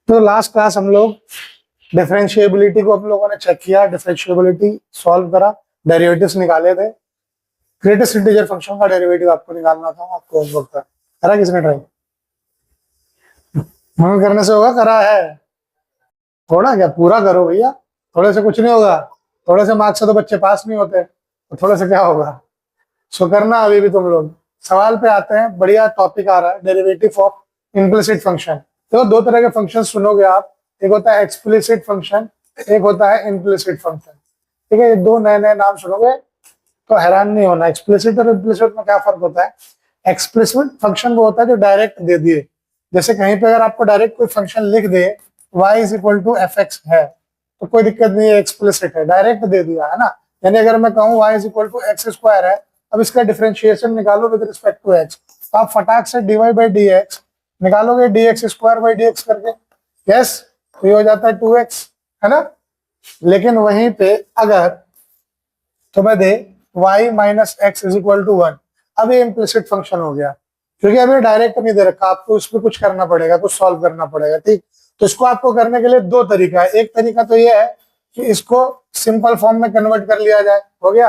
तो last class हम लोग डिफरेंशिएबिलिटी को हम लोगों ने चेक किया, डिफरेंशिएबिलिटी सॉल्व करा, डेरिवेटिव्स निकाले थे। ग्रेटेस्ट इंटीजर फंक्शन का डेरिवेटिव आपको निकालना था, आपको होमवर्क था। करा किसने ट्राई? मन करने से होगा? करा है थोड़ा, क्या पूरा करो भैया, थोड़े से कुछ नहीं होगा। थोड़े से मार्क्स से तो बच्चे पास नहीं होते, तो थोड़े से क्या होगा। सो करना अभी भी तुम लोग। सवाल पे आते हैं, बढ़िया टॉपिक आ रहा है, डेरिवेटिव ऑफ इम्प्लिसिट फंक्शन। तो दो तरह के फंक्शन सुनोगे आप, एक होता है एक्सप्लिसिट फंक्शन, एक होता है इम्प्लिसिट फंक्शन। ठीक है, ये दो नए नए नाम सुनोगे तो हैरान नहीं होना। एक्सप्लिसिट और इम्प्लिसिट में क्या फर्क होता है? एक्सप्लिसिट फंक्शन वो होता है जो डायरेक्ट दे दिए, जैसे कहीं पे अगर आपको डायरेक्ट कोई फंक्शन लिख दे y is equal to f x है तो कोई दिक्कत नहीं है, एक्सप्लिसिट है, डायरेक्ट दे दिया है ना। यानी अगर मैं कहूँ y is equal to x square है, अब इसका डिफरेंशिएशन निकालो विद रिस्पेक्ट टू x, तो आप फटाक से dy बाई डी एक्स निकालोगे, dx square by d x करके। यस, तो ये हो जाता है 2x, है ना। लेकिन वहीं पे अगर तुम्हें दे y minus x is equal to 1, अब ये इम्प्लिसिट फंक्शन हो गया, क्योंकि अभी डायरेक्ट नहीं दे रखा, आपको इसमें कुछ करना पड़ेगा, कुछ सॉल्व करना पड़ेगा। ठीक, तो इसको आपको करने के लिए दो तरीका है। एक तरीका तो ये है कि इसको सिंपल फॉर्म में कन्वर्ट कर लिया जाए, हो गया।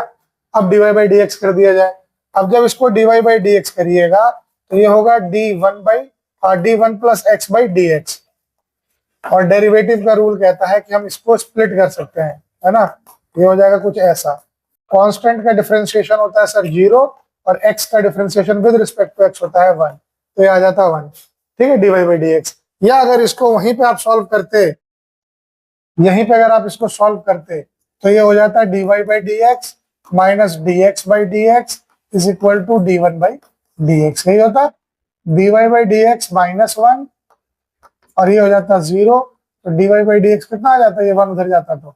अब dy बाई डी एक्स कर दिया जाए। अब जब इसको dy बाई डी एक्स करिएगा तो ये होगा d1 plus x by d x. और डेरिवेटिव का रूल कहता है कि हम इसको स्प्लिट कर सकते हैं, है ना। ये हो जाएगा कुछ ऐसा, कांस्टेंट का डिफरेंशिएशन होता है सर 0 और x का differentiation with respect to x होता है 1, तो ये आ जाता है 1। ठीक है, dy बाई डी एक्स। या अगर इसको वहीं पे आप सॉल्व करते, यहीं पे अगर आप इसको सॉल्व करते तो ये हो जाता है dy by d x minus dx by d x is equal to d1 by d x. यही होता है dy by d x minus 1 और ये हो जाता है 0, तो dy बाई डी एक्स कितना आ जाता है, ये 1 उधर जाता तो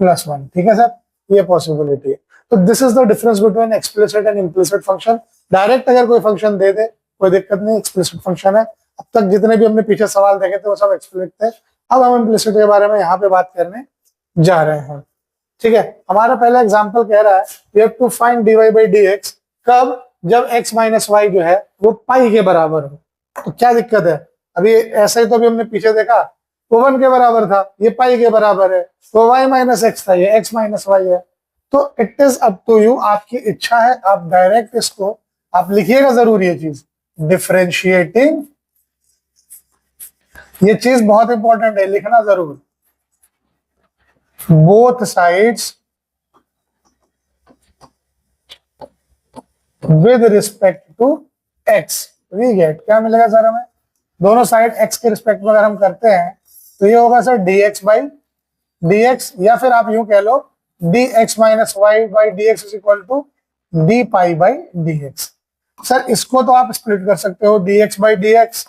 प्लस 1। ठीक है सर, ये पॉसिबिलिटी है। तो this is the difference between explicit and implicit function. Direct अगर कोई फंक्शन दे दे कोई दिक्कत नहीं, एक्सप्लिसिट फंक्शन है। अब तक जितने भी हमने पीछे सवाल देखे थे वो सब एक्सप्लिसिट थे। अब हम इम्प्लिसिट के बारे में यहाँ पे बात करने जा रहे हैं। ठीक है, हमारा पहला एग्जाम्पल कह रहा है we have to find dy by d x, कब? जब x माइनस वाई जो है वो पाई के बराबर हो। तो क्या दिक्कत है? अभी ऐसा ही तो अभी हमने पीछे देखा, वो 1 के बराबर था, ये पाई के बराबर है, तो y माइनस एक्स था, ये x माइनस वाई है। तो it is up to you, आपकी इच्छा है, आप डायरेक्ट इसको आप लिखिएगा जरूर ये चीज, डिफरेंशिएटिंग। ये चीज बहुत इंपॉर्टेंट है, लिखना जरूर। Both sides with respect to x। We get, क्या मिलेगा सर हमें? दोनों साइड x के रिस्पेक्ट में अगर हम करते हैं तो ये होगा सर dx बाई dx, या फिर आप यूं कह लो dx minus y by d x is equal to d pi by d x. Sir इसको तो आप स्प्लिट कर सकते हो, dx by d x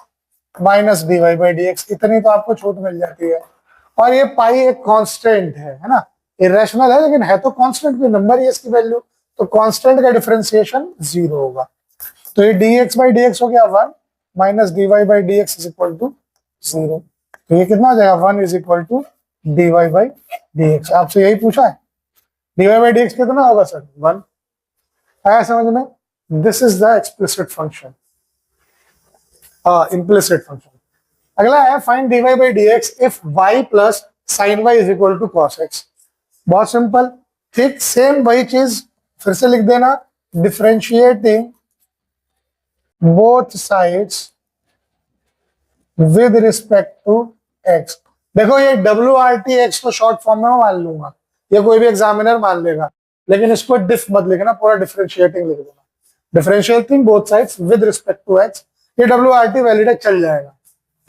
minus d y by d x, इतनी तो आपको छूट मिल जाती है। और ये पाई एक कांस्टेंट है ना, इरेशनल है लेकिन है तो कांस्टेंट, भी नंबर ही इसकी वैल्यू, तो कांस्टेंट का डिफरेंशिएशन 0 होगा। तो ये dx बाई डी एक्स हो गया 1 minus dy by d x is equal to 0। तो ये कितना हो जाएगा? 1 is equal to dy by d x. आपसे यही पूछा है, dy बाई डी एक्स कितना होगा सर? 1। आया समझ में? This is the explicit function, implicit function. अगला है find dy by d x if y plus sine y is equal to cos x। बहुत सिंपल, ठीक सेम वही चीज फिर से लिख देना, differentiating both sides with respect to x। देखो ये WRTX तो शॉर्ट फॉर्म में मान लूंगा, ये कोई भी एग्जामिनर मान लेगा, लेकिन इसको डिफ मत लिखना, पूरा डिफरेंशिएटिंग लिख देना। Differentiating both sides with respect to x, ये WRT वैलिड चल जाएगा।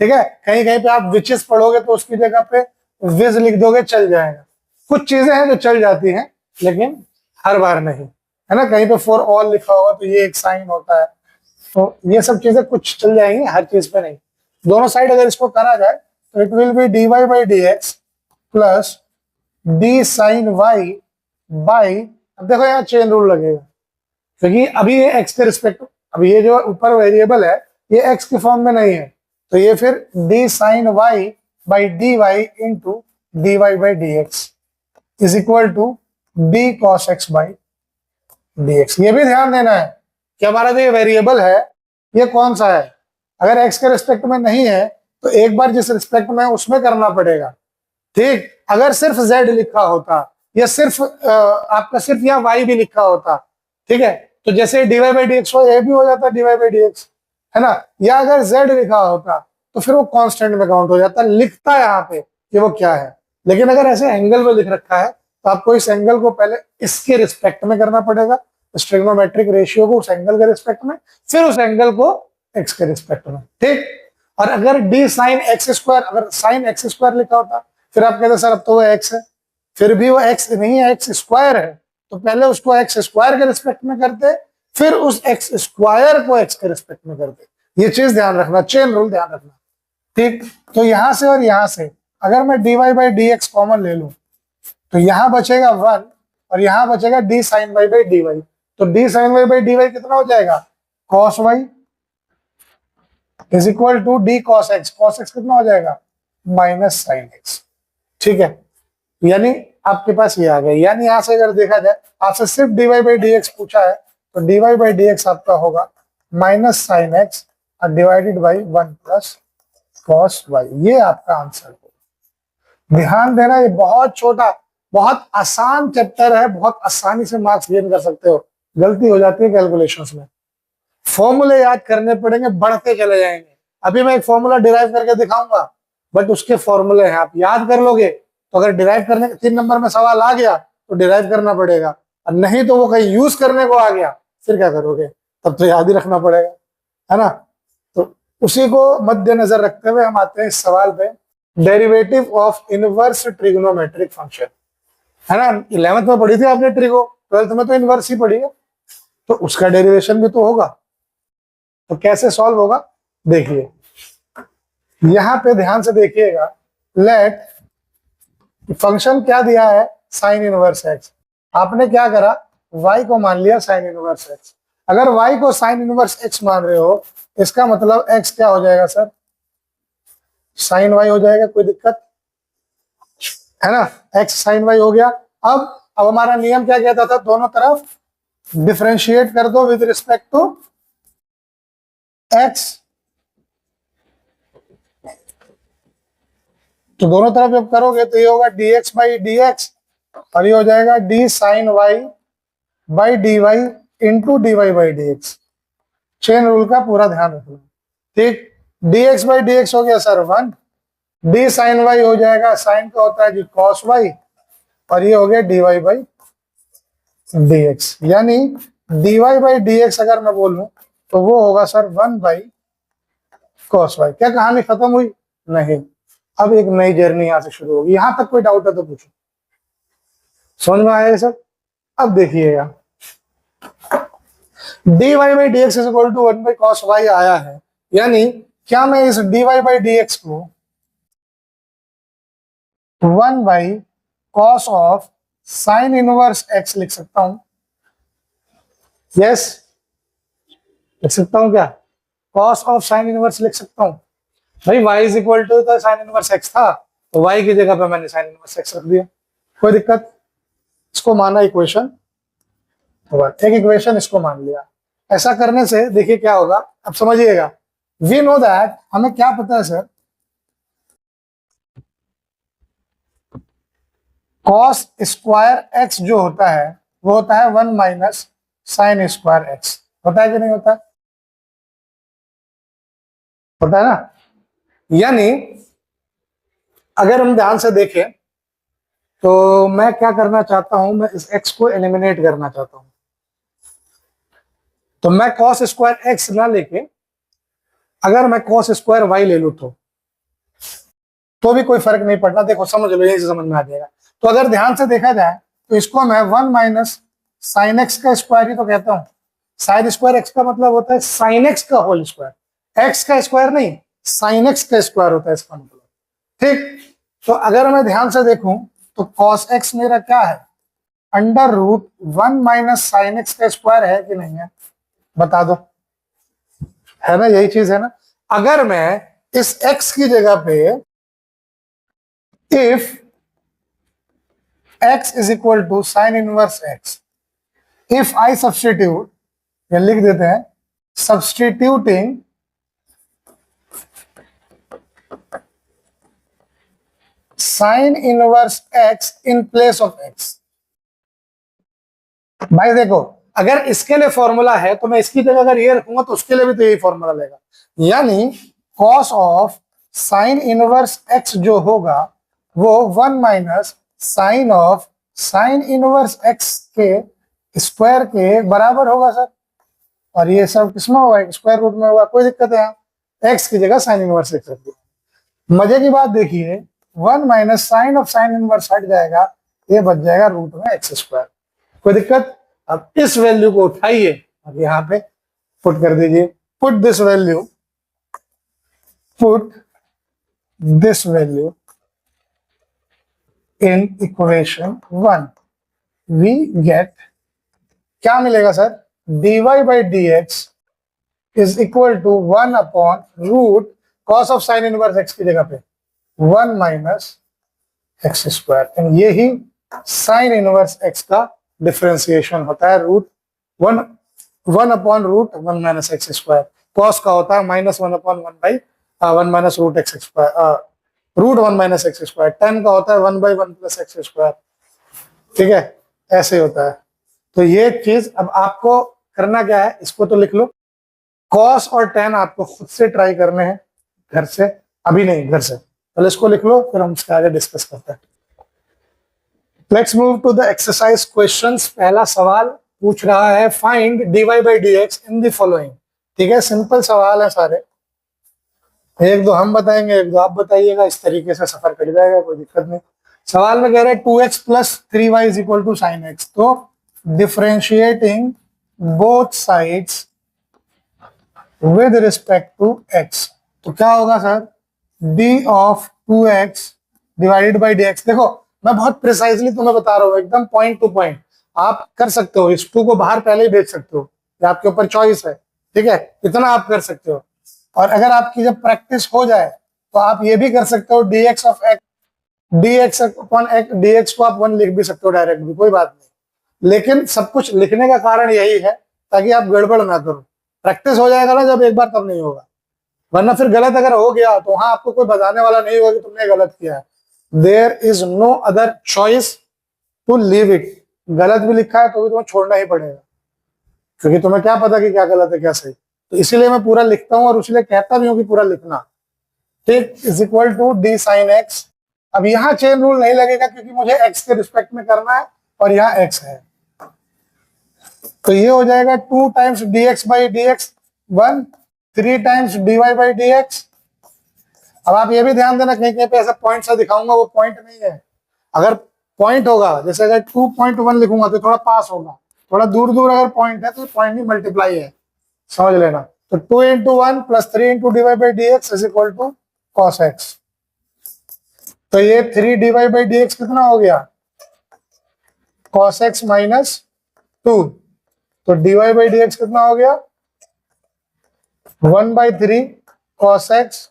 ठीक है, कहीं कहीं पे आप विचेस पढ़ोगे तो उसकी जगह पे विज लिख दोगे, चल जाएगा। कुछ चीजें हैं जो चल जाती हैं लेकिन हर बार नहीं, है ना। कहीं पे फॉर ऑल लिखा होगा तो ये एक साइन होता है, तो ये सब चीजें कुछ चल जाएंगी, हर चीज पे नहीं। दोनों साइड अगर इसको करा जाए तो it will be dy by d x plus d sine y by, अब देखो यहाँ चेन रूल लगेगा क्योंकि अभी ये x के रिस्पेक्ट, अभी ये जो ऊपर वेरिएबल है ये x के फॉर्म में नहीं है, तो ये फिर d sine y by d y into d y by d x is equal to d cos x by d x. ये भी ध्यान देना है कि हमारा जो ये वेरिएबल है ये कौन सा है। अगर x के रिस्पेक्ट में नहीं है तो एक बार जिस रिस्पेक्ट में उसमें करना पड़ेगा। ठीक, अगर सिर्फ z लिखा होता या सिर्फ आपका सिर्फ यहाँ y भी लिखा होता, ठीक है, तो जैसे dy बाई डी एक्स हो, ये भी हो जाता dy बाई डी एक्स, है ना। या अगर z लिखा होता तो फिर वो कांस्टेंट में काउंट हो जाता, लिखता है यहाँ पे कि वो क्या है। लेकिन अगर ऐसे एंगल में लिख रखा है तो आपको इस एंगल को पहले इसके रिस्पेक्ट में करना पड़ेगा, ट्रिग्नोमेट्रिक रेशियो को उस एंगल के रिस्पेक्ट में, फिर उस एंगल को x के रिस्पेक्ट में। ठीक, और अगर d साइन एक्स स्क्वायर, अगर साइन एक्स स्क्वायर लिखा होता फिर आप कहते सर अब तो वो x है, फिर भी वो x नहीं है, x स्क्वायर है, तो पहले उसको x स्क्वायर के रिस्पेक्ट में करते, फिर उस x स्क्वायर को x के रिस्पेक्ट में करते। ये चीज ध्यान रखना, चेन रूल ध्यान रखना। ठीक, तो यहां से और यहां से अगर मैं dy by d x common ले लूं तो यहां बचेगा 1 और यहां बचेगा d sine y by d y. तो d sine y by d y कितना हो जाएगा, cos y is equal to d cos x। cos x कितना हो जाएगा, माइनस साइन x। ठीक है, यानी आपके पास ये आ गया। यानी यहां से अगर देखा जाए, आपसे सिर्फ dy बाई डी एक्स पूछा है तो dy बाई डी एक्स आपका होगा माइनस साइन x और divided by 1 plus cos y। ये आपका आंसर होगा। ध्यान देना, ये बहुत छोटा बहुत आसान चैप्टर है, बहुत आसानी से मार्क्स गेन कर सकते हो। गलती हो जाती है कैलकुलेशंस में, फॉर्मूले याद करने पड़ेंगे, बढ़ते चले जाएंगे। अभी मैं एक फॉर्मूला डिराइव करके दिखाऊंगा, बट उसके फॉर्मूले हैं, आप याद कर लोगे तो अगर डिराइव करने 3 नंबर में सवाल आ गया तो डिराइव करना पड़ेगा, और नहीं तो वो कहीं यूज करने को आ गया फिर क्या करोगे, तब तो याद ही रखना पड़ेगा, है ना। तो उसी को मद्देनजर रखते हुए हम आते हैं इस सवाल पे, derivative of inverse trigonometric function, है ना। 11th में पढ़ी थी आपने ट्रिगो, 12th में तो इनवर्स ही पढ़ी है, तो उसका डेरिवेशन भी तो होगा। तो कैसे सॉल्व होगा देखिए, यहां पे ध्यान से देखिएगा। लेट फंक्शन क्या दिया है, साइन इनवर्स एक्स। आपने क्या करा, y को मान लिया साइन इनवर्स एक्स। अगर y को साइन इनवर्स एक्स मान रहे हो, इसका मतलब x क्या हो जाएगा सर, साइन y हो जाएगा, कोई दिक्कत है ना। x साइन y हो गया। अब हमारा नियम क्या कहता था, दोनों तरफ डिफरेंशिएट कर दो विद रिस्पेक्ट टू x। तो दोनों तरफ जब करोगे तो ये होगा dx बाई डी एक्स और ये हो जाएगा d sine y by d y into d y by d x. Chain rule का पूरा ध्यान रखना। ठीक, dx बाई डी एक्स हो गया सर 1, d साइन y हो जाएगा, साइन का होता है जी cos y, और ये हो गया dy बाई dx। यानी dy बाई dx अगर मैं बोलूं तो वो होगा सर 1 बाई cos y। क्या कहानी खत्म हुई? नहीं, अब एक नई जर्नी यहां से शुरू होगी। यहां तक कोई डाउट है तो पूछो। समझ में आया ये सब? अब देखिएगा, dy by dx is equal to 1 by cos y आया है, यानी क्या मैं इस dy बाई dx को 1 by cos of sine inverse x लिख सकता हूं? यस, लिख सकता हूं क्या? cos ऑफ साइन इनवर्स लिख सकता हूं भाई। y इज इक्वल टू तो साइन इनवर्स x था, तो y की जगह पे मैंने साइन इनवर्स x रख दिया, कोई दिक्कत? इसको माना इक्वेशन, एक इक्वेशन इसको मान लिया। ऐसा करने से देखिए क्या होगा, अब समझिएगा। वी नो दैट, हमें क्या पता है सर, cos स्क्वायर x जो होता है वो होता है 1 माइनस साइन स्क्वायर x। होता है कि नहीं होता? होता है ना। यानी अगर हम ध्यान से देखें तो मैं क्या करना चाहता हूं, मैं इस x को एलिमिनेट करना चाहता हूं। तो मैं cos स्क्वायर x ना लेके अगर मैं cos स्क्वायर y ले लूं तो भी कोई फर्क नहीं पड़ना। देखो समझ लो, यही से समझ में आ जाएगा। तो अगर ध्यान से देखा जाए तो इसको मैं 1 माइनस साइन एक्स का स्क्वायर ही तो कहता हूं। साइन स्क्वायर एक्स का मतलब होता है साइन एक्स का होल स्क्वायर, एक्स का स्क्वायर नहीं, साइन एक्स का स्क्वायर होता है इसका मतलब। ठीक, तो अगर मैं ध्यान से देखूं तो cos एक्स मेरा क्या है, under root 1 minus sine x का स्क्वायर है कि नहीं है, बता दो, है ना, यही चीज है ना। अगर मैं इस x की जगह पे if x is equal to sine inverse x, if I substitute, या लिख देते हैं substituting sine inverse x in place of x. भाई देखो, अगर इसके लिए फॉर्मूला है तो मैं इसकी जगह अगर ये रखूंगा तो उसके लिए भी तो यही फॉर्मूला लेगा, यानी cos of sine inverse x जो होगा वो 1 minus sine of sine inverse x के स्क्वायर के बराबर होगा सर। और ये सब किसमें होगा, स्क्वायर रूट में होगा, कोई दिक्कत है यहाँ, एक्स की जगह साइन इनवर्स एक्स रख दिया। मजे की बात देखिए, 1 minus sine of sine inverse हट जाएगा, ये बच जाएगा रूट में एक्स स्क्वायर, कोई दिक्कत। अब इस वैल्यू को उठाइए और यहाँ पे पुट कर दीजिए, put this value in equation 1, we get, क्या मिलेगा sir, dy by d x is equal to 1 upon root cos of sine inverse x की जगह पे 1 माइनस एक्स स्क्वायर। ये ही साइन इनवर्स एक्स का डिफरेंशिएशन होता है, root 1 upon root 1 minus x square. Cos का होता है -1 upon 1 minus root x square, root 1 minus x square. Ten का होता है 1/1 प्लस एक्स स्क्वायर, ठीक है, ऐसे होता है। तो ये चीज अब आपको करना क्या है, इसको तो लिख लो, कॉस और टेन आपको खुद से ट्राई करने हैं घर से, अभी नहीं घर से, पहले इसको लिख लो फिर हम इसके आगे डिस्कस करते हैं। Let's move to the exercise questions. पहला सवाल पूछ रहा है find dy by d x in the following. ठीक है, सिंपल सवाल है सारे, एक दो हम बताएंगे एक दो आप बताइएगा, इस तरीके से सफर कट जाएगा, कोई दिक्कत नहीं। सवाल में कह रहे हैं 2x plus 3y is equal to sine x, तो differentiating both sides with respect to x, तो क्या होगा sir, d of 2x divided by dx। देखो मैं बहुत प्रिसाइजली तुम्हें बता रहा हूँ, एकदम पॉइंट टू पॉइंट, आप कर सकते हो, इस 2 को बाहर पहले ही भेज सकते हो, ये आपके ऊपर चॉइस है, ठीक है, इतना आप कर सकते हो। और अगर आपकी जब प्रैक्टिस हो जाए तो आप ये भी कर सकते हो, dx of x, dx upon x, dx को आप 1 लिख भी सकते हो डायरेक्ट भी, कोई बात नहीं। लेकिन सब कुछ लिखने का कारण यही है ताकि आप गड़बड़ ना करो, प्रैक्टिस हो जाएगा ना जब एक बार, तब नहीं होगा, वरना फिर गलत अगर हो गया तो वहां आपको कोई बताने वाला नहीं होगा कि तुमने गलत किया है। There is no other choice to leave it, गलत भी लिखा है तो भी तुम्हें छोड़ना ही पड़ेगा, क्योंकि तुम्हें क्या पता कि क्या गलत है क्या सही। तो इसीलिए मैं पूरा लिखता हूँ और इसलिए कहता भी हूँ कि पूरा लिखना, ठीक, is equal to d sine x. अब यहाँ चेन रूल नहीं लगेगा क्योंकि मुझे एक्स के रिस्पेक्ट में करना है और यहाँ एक्स है, तो ये हो जाएगा 2 times d x by d x 1, 3 times d y by d x. अब आप ये भी ध्यान देना, कहीं कहीं पे ऐसा पॉइंट सा दिखाऊंगा, वो पॉइंट नहीं है। अगर पॉइंट होगा, जैसे अगर 2.1 लिखूंगा तो थोड़ा पास होगा, थोड़ा दूर दूर अगर पॉइंट है तो पॉइंट नहीं मल्टीप्लाई है, समझ लेना। तो 2 into 1 plus 3 into d y by d x is equal to cos x. तो ये 3 d y by d x कितना हो गया, कॉस एक्स माइनस 2, तो d y by d x कितना हो गया, 1/3 कॉस एक्स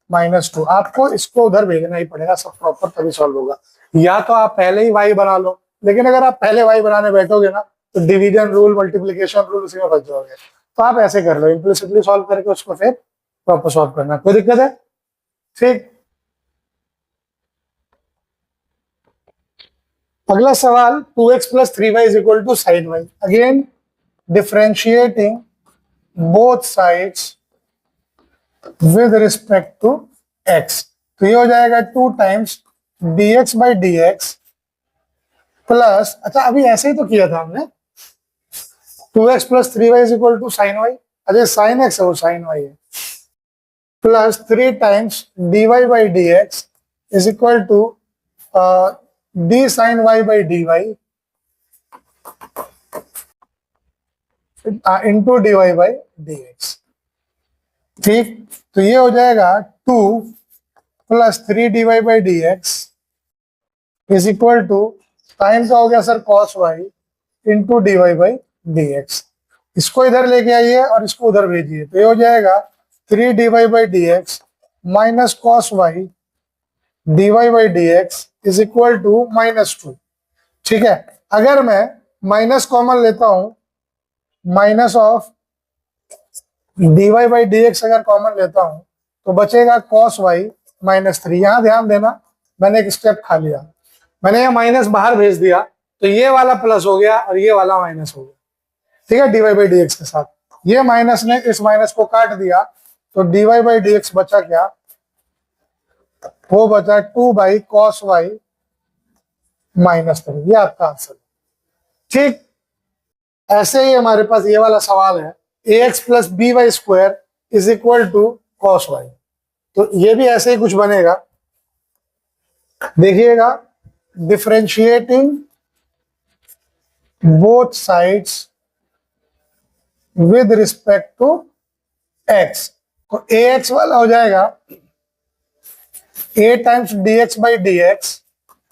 माइनस 2। आपको इसको उधर भेजना ही पड़ेगा, सब प्रॉपर तभी सॉल्व होगा। या तो आप पहले ही y बना लो, लेकिन अगर आप पहले y बनाने बैठोगे ना तो डिवीजन रूल मल्टीप्लिकेशन रूल उसी में फंस जाओगे, तो आप ऐसे कर लो, इम्प्लिसिटली सॉल्व करके उसको फिर प्रॉपर सॉल्व करना, कोई दिक्कत है, ठीक। अगला सवाल 2x plus 3y is equal to sine y, again differentiating both sides with respect to x, तो ये हो जाएगा 2 times dx by d x plus, अच्छा अभी ऐसे ही तो किया था हमने, 2x plus 3y is equal to sine y, अरे साइन एक्स है वो साइन वाई है, plus 3 times dy by d x is equal to d sine y by d y into d y by d x, ठीक। तो ये हो जाएगा 2 plus 3 d y by d x is equal to sine का हो गया sir cos y into d y by d x. इसको इधर लेके आइए और इसको उधर भेजिए, तो ये हो जाएगा 3 d y by d x minus cos y d y by d x is equal to -2, ठीक है। अगर मैं माइनस कॉमन लेता हूं, minus of d y by d x अगर कॉमन लेता हूं तो बचेगा कॉस वाई -3। यहां ध्यान देना, मैंने एक स्टेप खा लिया, मैंने ये माइनस बाहर भेज दिया तो ये वाला प्लस हो गया और ये वाला माइनस हो गया, ठीक है, डीवाई बाई डी एक्स के साथ। ये माइनस ने इस माइनस को काट दिया तो डीवाई बाई डी एक्स बचा क्या, वो बचा 2 कॉस वाई माइनस 3। ये आपका आंसर। ठीक ऐसे ही हमारे पास ये वाला सवाल है, a x plus b y square is equal to cos y. तो ये भी ऐसे ही कुछ बनेगा, देखिएगा, differentiating both sides with respect to x. तो ए एक्स वाला हो जाएगा a times d x by d x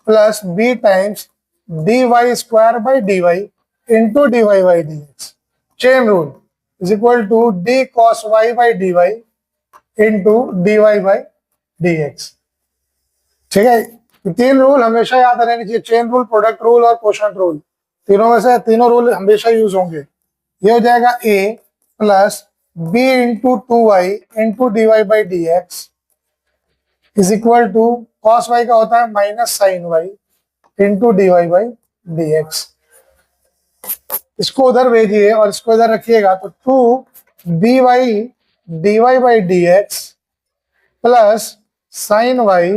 plus b times d y square by d y into d y by d x. Chain rule is equal to d cos y by d y into d y by d x. ठीक है, तीन rule हमेशा याद रहने चाहिए, chain rule, product rule और quotient rule. तीनों में से तीनों रूल हमेशा यूज होंगे। ये हो जाएगा a plus b into 2y into d y by d x is equal to cos y का होता है minus sine y into d y by d x. इसको उधर भेजिए और इसको इधर रखिएगा तो 2 by dy by d x plus sine y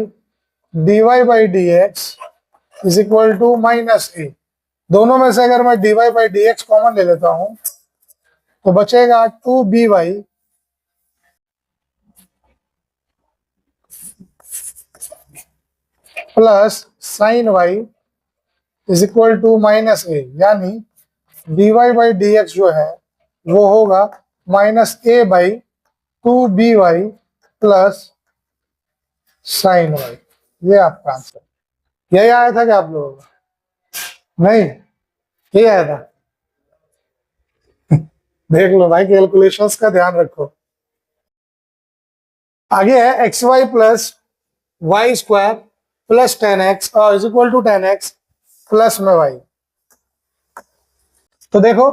dy by d x is equal to minus a. दोनों में से अगर मैं dy by d x common ले लेता हूं तो बचेगा 2by plus sine y is equal to minus a, यानी dy बाई डी एक्स जो है वो होगा minus a by 2by plus sine y. ये आपका आंसर। यही आया था क्या आप लोगों का? नहीं, ये आया था। देख लो भाई, कैलकुलेशंस का ध्यान रखो। आगे है x y plus y square plus 10x और is equal to 10x plus में y। तो देखो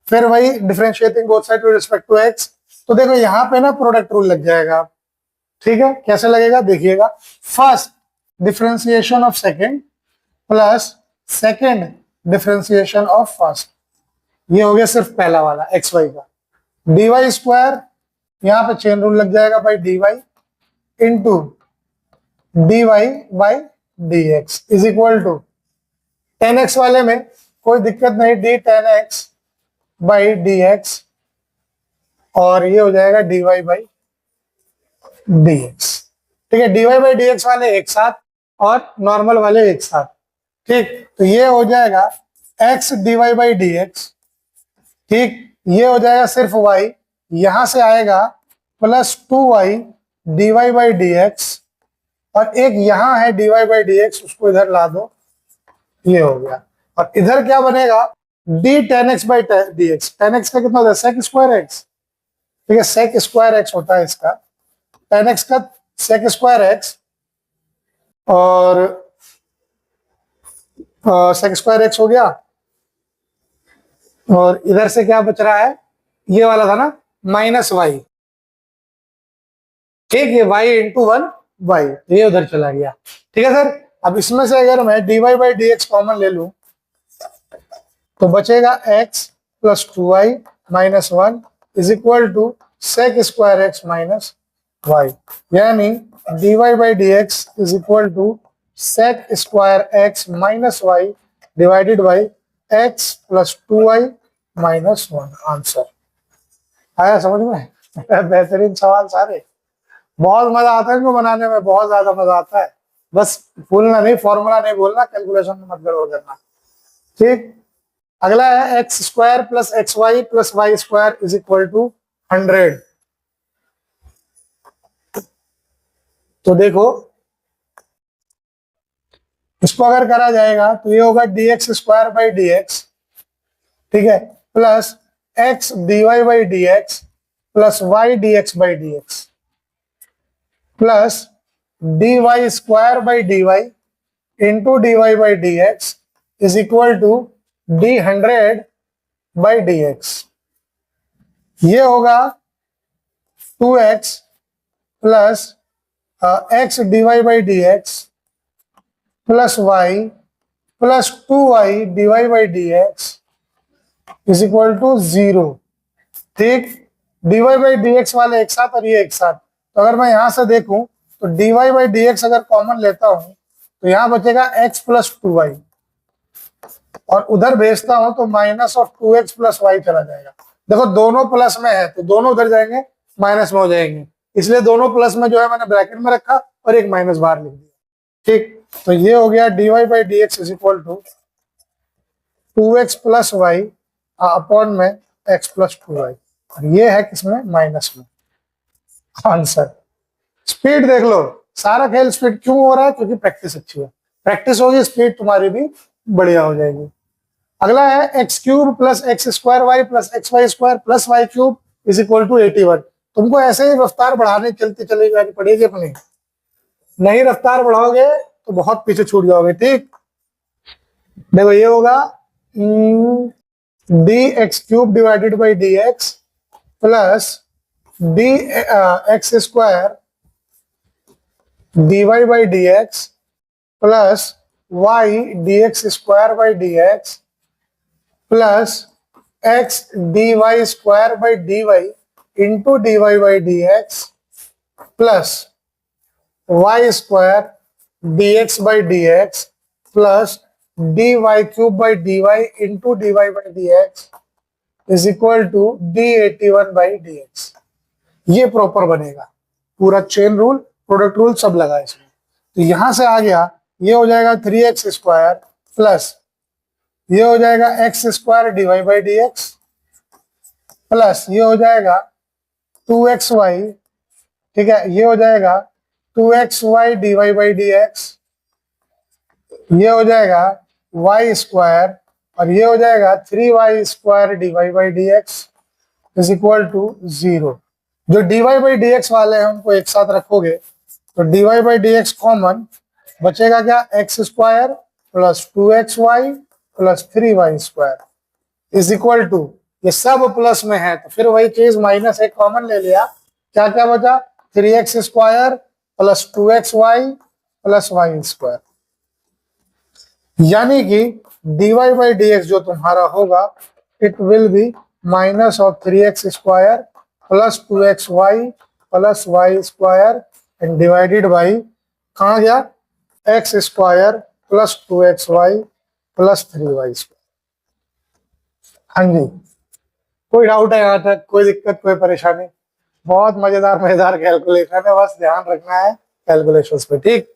फिर वही differentiating both side with respect to x। तो देखो यहाँ पे ना प्रोडक्ट रूल लग जाएगा, ठीक है। कैसे लगेगा देखिएगा, first differentiation of second plus second differentiation of first. ये हो गया सिर्फ पहला वाला एक्स वाई का। डी वाई स्क्वायर, यहाँ पे चेन रूल लग जाएगा भाई, d y into d y by d x is equal to 10x वाले में कोई दिक्कत नहीं, D 10x by d x और ये हो जाएगा d y by d x. ठीक है, d y by d x वाले एक साथ और नॉर्मल वाले एक साथ। ठीक, तो ये हो जाएगा x d y by d x. ठीक, ये हो जाएगा सिर्फ y, यहां से आएगा plus 2y d y by d x और एक यहां है d y by d x, उसको इधर ला दो, ये हो गया। और इधर क्या बनेगा, D 10x by d x. 10x का कितना होता है, सेक स्क्वायर एक्स। ठीक है, सेक स्क्वायर एक्स होता है इसका, 10x का सेक स्क्वायर एक्स और सेक स्क्वायर एक्स हो गया। और इधर से क्या बच रहा है, ये वाला था ना माइनस वाई। ठीक, ये y इंटू 1y, ये उधर चला गया। ठीक है सर, अब इसमें से अगर मैं dy by d x common ले लूं तो बचेगा x plus 2y minus 1 is equal to sec square x minus y, यानी dy by d x is equal to sec square x minus y divided by x plus 2y minus 1। Answer आया समझ में? बेहतरीन सवाल सारे, बहुत मजा आता है इनको बनाने में, बहुत ज्यादा मजा आता है। बस भूलना नहीं, फॉर्मूला नहीं भूलना, कैलकुलेशन में मत गड़बड़ करना। ठीक, अगला है x square plus x y plus y square is equal to 100। तो देखो इसको अगर करा जाएगा तो ये होगा d x square by d x, ठीक है, plus x d y by d x plus y d x by d x plus d y square by d y into d y by d x is equal to d 100 by d x. ये होगा 2x plus x d y by d x plus y plus 2y dy by d x is equal to 0। ठीक, dy by d x वाले एक साथ और ये एक साथ, तो अगर मैं यहां से देखूं तो dy बाई डी एक्स अगर कॉमन लेता हूं तो यहां बचेगा x प्लस 2y, और उधर भेजता हूं तो minus of 2x plus Y चला जाएगा। देखो दोनों प्लस में है तो दोनों उधर जाएंगे माइनस में हो जाएंगे, इसलिए दोनों प्लस में जो है मैंने ब्रैकेट में रखा और एक माइनस बाहर लिख दिया। ठीक, तो ये हो गया dy by d x is equal to 2x plus y upon में x प्लस 2y, और ये है किसमें, माइनस में। आंसर। स्पीड देख लो, सारा खेल स्पीड क्यों हो रहा है, क्योंकि प्रैक्टिस अच्छी है। प्रैक्टिस होगी स्पीड तुम्हारी भी बढ़िया हो जाएगी। अगला है x cube plus x square y plus x y square plus y cube is equal to 81। तुमको ऐसे ही रफ्तार बढ़ाने चलते चले जानी पड़ेगी अपनी, नहीं रफ्तार बढ़ाओगे तो बहुत पीछे छूट जाओगे। ठीक, देखो ये होगा d x cube divided by d x plus d x square dy by d x plus y d x square by d x plus x d y square by d y into d y by d x plus y square d x by d x plus d y cube by d y into d y by d x is equal to D81 by d x. ये proper बनेगा, पूरा chain rule product rule सब लगा इसमें। तो यहां से आ गया, ये हो जाएगा 3x स्क्वायर प्लस ये हो जाएगा x square dy by d x plus ये हो जाएगा 2xy, ठीक है, ये हो जाएगा 2xy dy by d x, ये हो जाएगा y स्क्वायर और ये हो जाएगा 3y square dy by d x is equal to 0। जो dy बाई डी एक्स वाले हैं उनको एक साथ रखोगे तो dy by d x common बचेगा क्या, x square plus 2xy plus 3y square is equal to, ये सब प्लस में है तो फिर वही चीज माइनस एक कॉमन ले लिया, क्या क्या बचा, 3x square plus 2xy plus y square, यानी कि dy बाई डी एक्स जो तुम्हारा होगा it will be minus of 3x square plus 2xy plus y square and divided by, कहाँ गया, x square plus 2xy plus 3y square. हाँ जी, कोई डाउट है यहाँ तक, कोई दिक्कत कोई परेशानी? बहुत मजेदार मजेदार कैलकुलेशन है, बस ध्यान रखना है कैलकुलेशंस पे। ठीक।